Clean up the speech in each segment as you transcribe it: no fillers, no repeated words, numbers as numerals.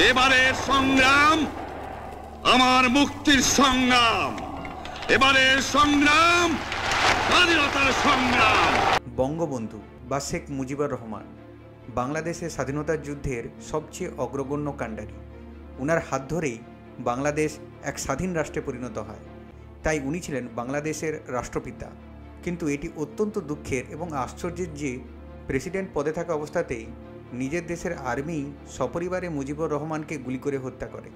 এবারের সংগ্রাম আমার মুক্তির সংগ্রাম, এবারের সংগ্রাম স্বাধীনতার সংগ্রাম। বঙ্গবন্ধু বা শেখ মুজিবুর রহমান বাংলাদেশের স্বাধীনতার যুদ্ধের সবচেয়ে অগ্রগণ্য কাণ্ডারি। উনার হাত ধরেই বাংলাদেশ এক স্বাধীন রাষ্ট্রে পরিণত হয়, তাই উনি ছিলেন বাংলাদেশের রাষ্ট্রপিতা। কিন্তু এটি অত্যন্ত দুঃখের এবং আশ্চর্যের যে প্রেসিডেন্ট পদে থাকা অবস্থাতেই নিজের দেশের আর্মি সপরিবারে মুজিবুর রহমানকে গুলি করে হত্যা করে।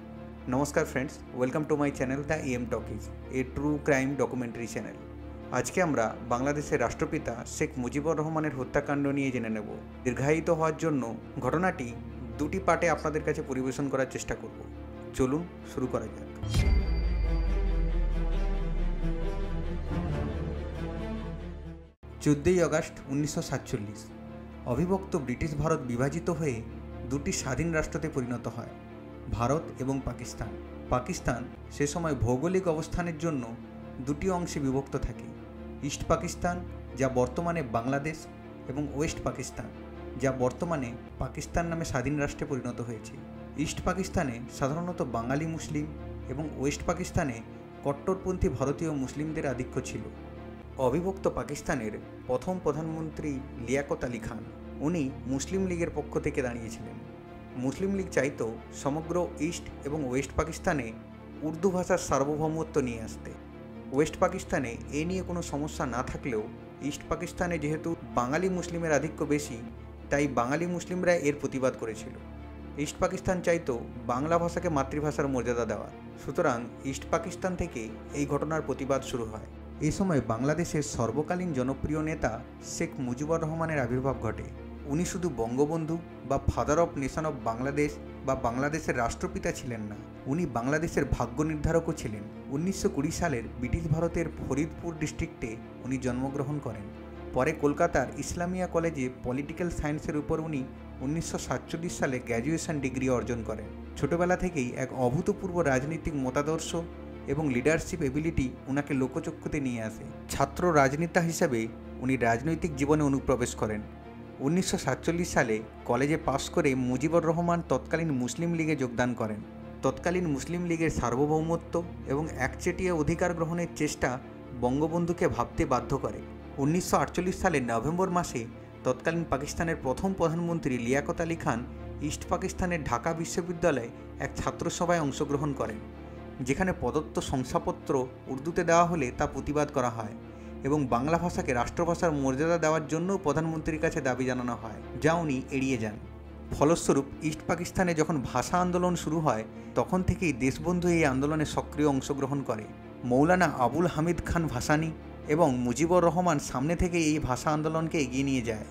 নমস্কার friends, welcome to my channel the M talkies, a true crime documentary channel. আজকে আমরা বাংলাদেশের রাষ্ট্রপিতা শেখ মুজিবুর রহমানের হত্যাকাণ্ড নিয়ে জেনে নেব। দীর্ঘায়িত হওয়ার জন্য ঘটনাটি দুটি পার্টে আপনাদের কাছে পরিবেশন করার চেষ্টা করব। চলুন শুরু করা যাক। 14ই আগস্ট 1947 অবিভক্ত ব্রিটিশ ভারত বিভাজিত হয়ে দুটি স্বাধীন রাষ্ট্রতে পরিণত হয়, ভারত এবং পাকিস্তান। পাকিস্তান সে সময় ভৌগোলিক অবস্থানের জন্য দুটি অংশে বিভক্ত থাকে, ইস্ট পাকিস্তান যা বর্তমানে বাংলাদেশ এবং ওয়েস্ট পাকিস্তান যা বর্তমানে পাকিস্তান নামে স্বাধীন রাষ্ট্রে পরিণত হয়েছে। ইস্ট পাকিস্তানে সাধারণত বাঙালি মুসলিম এবং ওয়েস্ট পাকিস্তানে কট্টরপন্থী ভারতীয় মুসলিমদের আধিক্য ছিল। অবিভক্ত পাকিস্তানের প্রথম প্রধানমন্ত্রী লিয়াকত আলী খান, উনি মুসলিম লীগের পক্ষ থেকে দাঁড়িয়েছিলেন। মুসলিম লীগ চাইতো সমগ্র ইস্ট এবং ওয়েস্ট পাকিস্তানে উর্দু ভাষার সার্বভৌমত্ব নিয়ে আসতে। ওয়েস্ট পাকিস্তানে এ নিয়ে কোনো সমস্যা না থাকলেও ইস্ট পাকিস্তানে যেহেতু বাঙালি মুসলিমের আধিক্য বেশি, তাই বাঙালি মুসলিমরা এর প্রতিবাদ করেছিল। ইস্ট পাকিস্তান চাইতো বাংলা ভাষাকে মাতৃভাষার মর্যাদা দেওয়া, সুতরাং ইস্ট পাকিস্তান থেকে এই ঘটনার প্রতিবাদ শুরু হয়। এই সময় বাংলাদেশের সর্বকালীন জনপ্রিয় নেতা শেখ মুজিবুর রহমানের আবির্ভাব ঘটে। উনি শুধু বঙ্গবন্ধু বা father of nation of Bangladesh বা বাংলাদেশের রাষ্ট্রপিতা ছিলেন না, উনি বাংলাদেশের ভাগ্য নির্ধারকও ছিলেন। 1920 সালের ব্রিটিশ ভারতের ফরিদপুর ডিস্ট্রিক্টে উনি জন্মগ্রহণ করেন। পরে কলকাতার ইসলামিয়া কলেজে পলিটিক্যাল সায়েন্সের উপর উনি 1947 সালে গ্র্যাজুয়েশন ডিগ্রি অর্জন করেন। ছোটবেলা থেকেই এক অভূতপূর্ব রাজনৈতিক মতাদর্শ এবং লিডারশিপ এবিলিটি ওনাকে লোকচক্ষুতে নিয়ে আসে। ছাত্র রাজনেতা হিসাবে উনি রাজনৈতিক জীবনে অনুপ্রবেশ করেন। 1947 সালে কলেজে পাশ করে মুজিবুর রহমান তৎকালীন মুসলিম লীগে যোগদান করেন। তৎকালীন মুসলিম লীগের সার্বভৌমত্ব এবং একচেটিয়া অধিকার গ্রহণের চেষ্টা বঙ্গবন্ধুকে ভাবতে বাধ্য করে। 1948 সালের নভেম্বর মাসে তৎকালীন পাকিস্তানের প্রথম প্রধানমন্ত্রী লিয়াকত আলী খান ইস্ট পাকিস্তানের ঢাকা বিশ্ববিদ্যালয়ে এক ছাত্রসভায় অংশগ্রহণ করেন, যেখানে প্রদত্ত শংসাপত্র উর্দুতে দেওয়া হলে তা প্রতিবাদ করা হয় এবং বাংলা ভাষাকে রাষ্ট্রভাষার মর্যাদা দেওয়ার জন্য প্রধানমন্ত্রীর কাছে দাবি জানানো হয়, যা উনি এড়িয়ে যান। ফলস্বরূপ ইস্ট পাকিস্তানে যখন ভাষা আন্দোলন শুরু হয়, তখন থেকেই দেশবন্ধু এই আন্দোলনে সক্রিয় অংশগ্রহণ করে। মৌলানা আবুল হামিদ খান ভাসানী এবং মুজিবুর রহমান সামনে থেকে এই ভাষা আন্দোলনকে এগিয়ে নিয়ে যায়।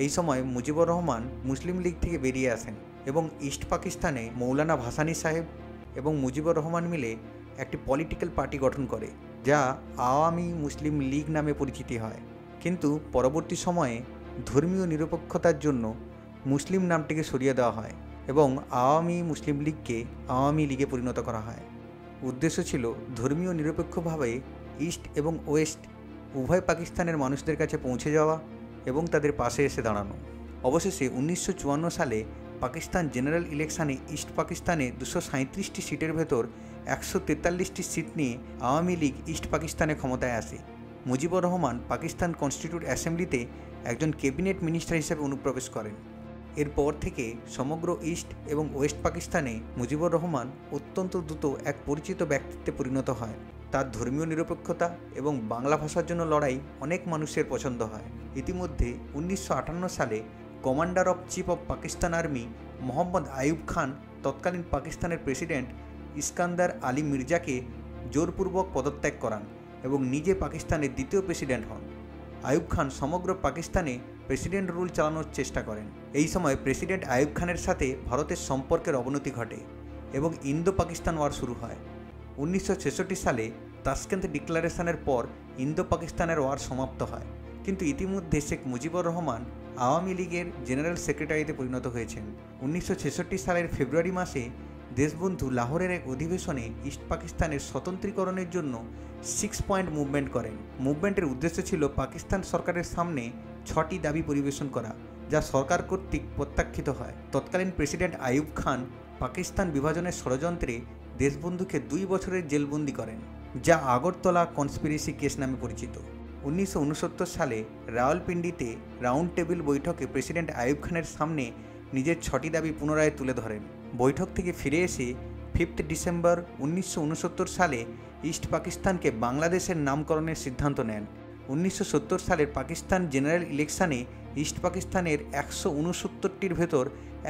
এই সময় মুজিবুর রহমান মুসলিম লীগ থেকে বেরিয়ে আসেন এবং ইস্ট পাকিস্তানে মৌলানা ভাসানী সাহেব এবং মুজিবুর রহমান মিলে একটি পলিটিক্যাল পার্টি গঠন করে, যা আওয়ামী মুসলিম লীগ নামে পরিচিতি হয়। কিন্তু পরবর্তী সময়ে ধর্মীয় নিরপেক্ষতার জন্য মুসলিম নামটিকে সরিয়ে দেওয়া হয় এবং আওয়ামী মুসলিম লীগকে আওয়ামী লীগে পরিণত করা হয়। উদ্দেশ্য ছিল ধর্মীয় নিরপেক্ষভাবে ইস্ট এবং ওয়েস্ট উভয় পাকিস্তানের মানুষদের কাছে পৌঁছে যাওয়া এবং তাদের পাশে এসে দাঁড়ানো। অবশেষে 1954 সালে পাকিস্তান জেনারেল ইলেকশনে ইস্ট পাকিস্তানে 237টি সিটের ভেতর 143টি সিট নিয়ে আওয়ামী লীগ ইস্ট পাকিস্তানে ক্ষমতায় আসে। মুজিবুর রহমান পাকিস্তান কনস্টিটিউট অ্যাসেম্বলিতে একজন ক্যাবিনেট মিনিস্টার হিসেবে অনুপ্রবেশ করেন। এরপর থেকে সমগ্র ইস্ট এবং ওয়েস্ট পাকিস্তানে মুজিবুর রহমান অত্যন্ত দ্রুত এক পরিচিত ব্যক্তিত্বে পরিণত হয়। তার ধর্মীয় নিরপেক্ষতা এবং বাংলা ভাষার জন্য লড়াই অনেক মানুষের পছন্দ হয়। ইতিমধ্যে 1958 সালে commander of chief of Pakistan army Mohammad Ayub Khan তৎকালীন পাকিস্তানের প্রেসিডেন্ট ইস্কান্দার আলী মির্জাকে জোরপূর্বক পদত্যাগ করান এবং নিজে পাকিস্তানের দ্বিতীয় প্রেসিডেন্ট হন। আইয়ুব খান সমগ্র পাকিস্তানে প্রেসিডেন্ট রুল চালানোর চেষ্টা করেন। এই সময় প্রেসিডেন্ট আইয়ুব খানের সাথে ভারতের সম্পর্কের অবনতি ঘটে এবং ইন্দো পাকিস্তান ওয়ার শুরু হয়। 1966 সালে তাশকেন্ট ডিক্লারেশনের পর ইন্দো পাকিস্তানের ওয়ার সমাপ্ত হয়, কিন্তু ইতিমধ্যে শেখ মুজিবুর রহমান আওয়ামী লীগের জেনারেল সেক্রেটারিতে পরিণত হয়েছেন। 1966 সালের ফেব্রুয়ারি মাসে দেশবন্ধু লাহোরের এক অধিবেশনে ইস্ট পাকিস্তানের স্বতন্ত্রীকরণের জন্য 6 পয়েন্ট মুভমেন্ট করেন। মুভমেন্টের উদ্দেশ্য ছিল পাকিস্তান সরকারের সামনে 6টি দাবি পরিবেশন করা, যা সরকার কর্তৃক প্রত্যাখ্যাত হয়। তৎকালীন প্রেসিডেন্ট আইয়ুব খান পাকিস্তান বিভাজনের ষড়যন্ত্রে দেশবন্ধুকে 2 বছরের জেলবন্দি করেন, যা আগরতলা কনস্পিরেসি কেস নামে পরিচিত। 1969 সালে রাওয়ালপিন্ডিতে রাউন্ড টেবিল বৈঠকে প্রেসিডেন্ট আইয়ুব খানের সামনে নিজের 6টি দাবি পুনরায় তুলে ধরেন। বৈঠক থেকে ফিরে এসে 5 ডিসেম্বর 1969 সালে ইস্ট পাকিস্তানকে বাংলাদেশের নামকরণের সিদ্ধান্ত নেন। 1970 সালের পাকিস্তান জেনারেল ইলেকশনে ইস্ট পাকিস্তানের 169টির ভেতর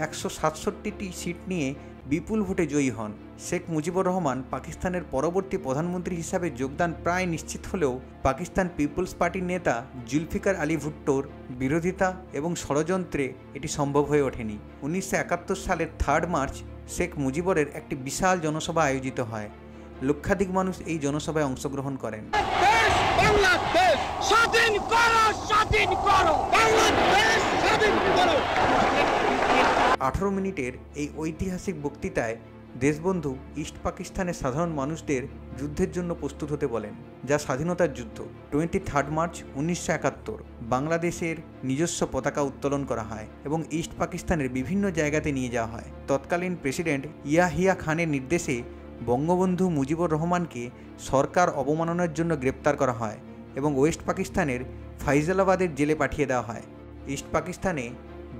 167টি সিট নিয়ে বিপুল ভোটে জয়ী হন। শেখ মুজিবুর রহমান পাকিস্তানের পরবর্তী প্রধানমন্ত্রী হিসাবে যোগদান প্রায় নিশ্চিত হলেও পাকিস্তান পিপলস পার্টির নেতা জুলফিকার আলী ভুট্টোর বিরোধিতা এবং ষড়যন্ত্রে এটি সম্ভব হয়ে ওঠেনি। 1971 সালের 3 মার্চ শেখ মুজিবুরের একটি বিশাল জনসভা আয়োজিত হয়। লক্ষাধিক মানুষ এই জনসভায় অংশগ্রহণ করেন। 18 মিনিটের এই ঐতিহাসিক বক্তৃতায় দেশবন্ধু ইস্ট পাকিস্তানের সাধারণ মানুষদের যুদ্ধের জন্য প্রস্তুত হতে বলেন, যা স্বাধীনতার যুদ্ধ। 23 মার্চ 1971 বাংলাদেশের নিজস্ব পতাকা উত্তোলন করা হয় এবং ইস্ট পাকিস্তানের বিভিন্ন জায়গাতে নিয়ে যাওয়া হয়। তৎকালীন প্রেসিডেন্ট ইয়াহিয়া খানের নির্দেশে বঙ্গবন্ধু মুজিবুর রহমানকে সরকার অবমাননার জন্য গ্রেপ্তার করা হয় এবং ওয়েস্ট পাকিস্তানের ফাইজালাবাদের জেলে পাঠিয়ে দেওয়া হয়। ইস্ট পাকিস্তানে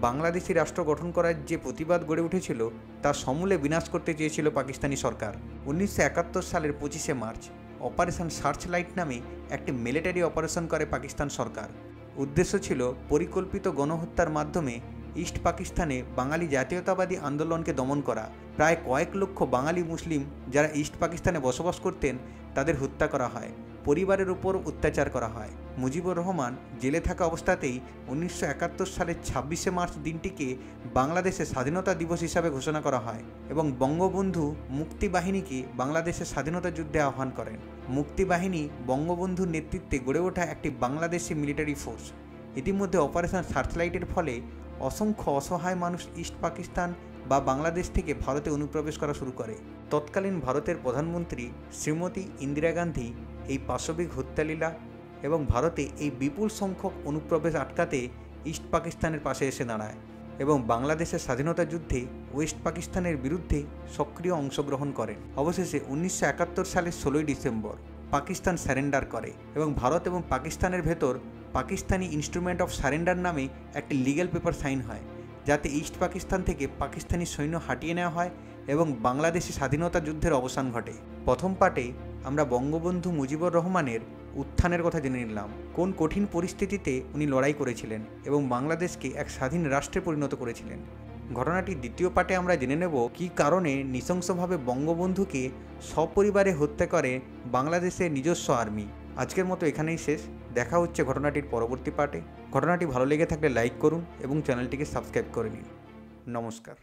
বাংলাদেশি রাষ্ট্র গঠন করার যে প্রতিবাদ গড়ে উঠেছিল তা সমূলে বিনাশ করতে চেয়েছিল পাকিস্তানি সরকার। 1971 সালের 25 মার্চ অপারেশন সার্চ লাইট নামে একটি মিলিটারি অপারেশন করে পাকিস্তান সরকার। উদ্দেশ্য ছিল পরিকল্পিত গণহত্যার মাধ্যমে ইস্ট পাকিস্তানে বাঙালি জাতীয়তাবাদী আন্দোলনকে দমন করা। প্রায় কয়েক লক্ষ বাঙালি মুসলিম যারা ইস্ট পাকিস্তানে বসবাস করতেন তাদের হত্যা করা হয়, পরিবারের উপর অত্যাচার করা হয়। মুজিবুর রহমান জেলে থাকা অবস্থাতেই 1971 সালের 26 মার্চ দিনটিকে বাংলাদেশের স্বাধীনতা দিবস হিসাবে ঘোষণা করা হয় এবং বঙ্গবন্ধু মুক্তি বাহিনীকে বাংলাদেশের স্বাধীনতা যুদ্ধে আহ্বান করেন। মুক্তি বাহিনী বঙ্গবন্ধুর নেতৃত্বে গড়ে ওঠা একটি বাংলাদেশি মিলিটারি ফোর্স। ইতিমধ্যে অপারেশন সার্চলাইটের ফলে অসংখ্য অসহায় মানুষ ইস্ট পাকিস্তান বা বাংলাদেশ থেকে ভারতে অনুপ্রবেশ করা শুরু করে। তৎকালীন ভারতের প্রধানমন্ত্রী শ্রীমতী ইন্দিরা গান্ধী এই পাশবিক হত্যালীলা এবং ভারতে এই বিপুল সংখ্যক অনুপ্রবেশ আটকাতে ইস্ট পাকিস্তানের পাশে এসে দাঁড়ায় এবং বাংলাদেশের স্বাধীনতা যুদ্ধে ওয়েস্ট পাকিস্তানের বিরুদ্ধে সক্রিয় অংশগ্রহণ করেন। অবশেষে 1971 সালের 16 ডিসেম্বর পাকিস্তান স্যারেন্ডার করে এবং ভারত এবং পাকিস্তানের ভেতর পাকিস্তানি ইনস্ট্রুমেন্ট অফ সারেন্ডার নামে একটি লিগ্যাল পেপার সাইন হয়, যাতে ইস্ট পাকিস্তান থেকে পাকিস্তানি সৈন্য হাঁটিয়ে নেওয়া হয় এবং বাংলাদেশি স্বাধীনতা যুদ্ধের অবসান ঘটে। প্রথম পার্টে আমরা বঙ্গবন্ধু মুজিবুর রহমানের উত্থানের কথা জেনে নিলাম, কোন কঠিন পরিস্থিতিতে উনি লড়াই করেছিলেন এবং বাংলাদেশকে এক স্বাধীন রাষ্ট্রে পরিণত করেছিলেন। ঘটনাটি দ্বিতীয় পার্টে আমরা জেনে নেব কী কারণে নৃশংসভাবে বঙ্গবন্ধুকে সপরিবারে হত্যা করে বাংলাদেশের নিজস্ব আর্মি। আজকের মতো এখানেই শেষ। দেখা হচ্ছে ঘটনাটির পরবর্তী পার্টে। ঘটনাটি ভালো লেগে থাকলে লাইক করুন এবং চ্যানেলটিকে সাবস্ক্রাইব করে নিন। নমস্কার।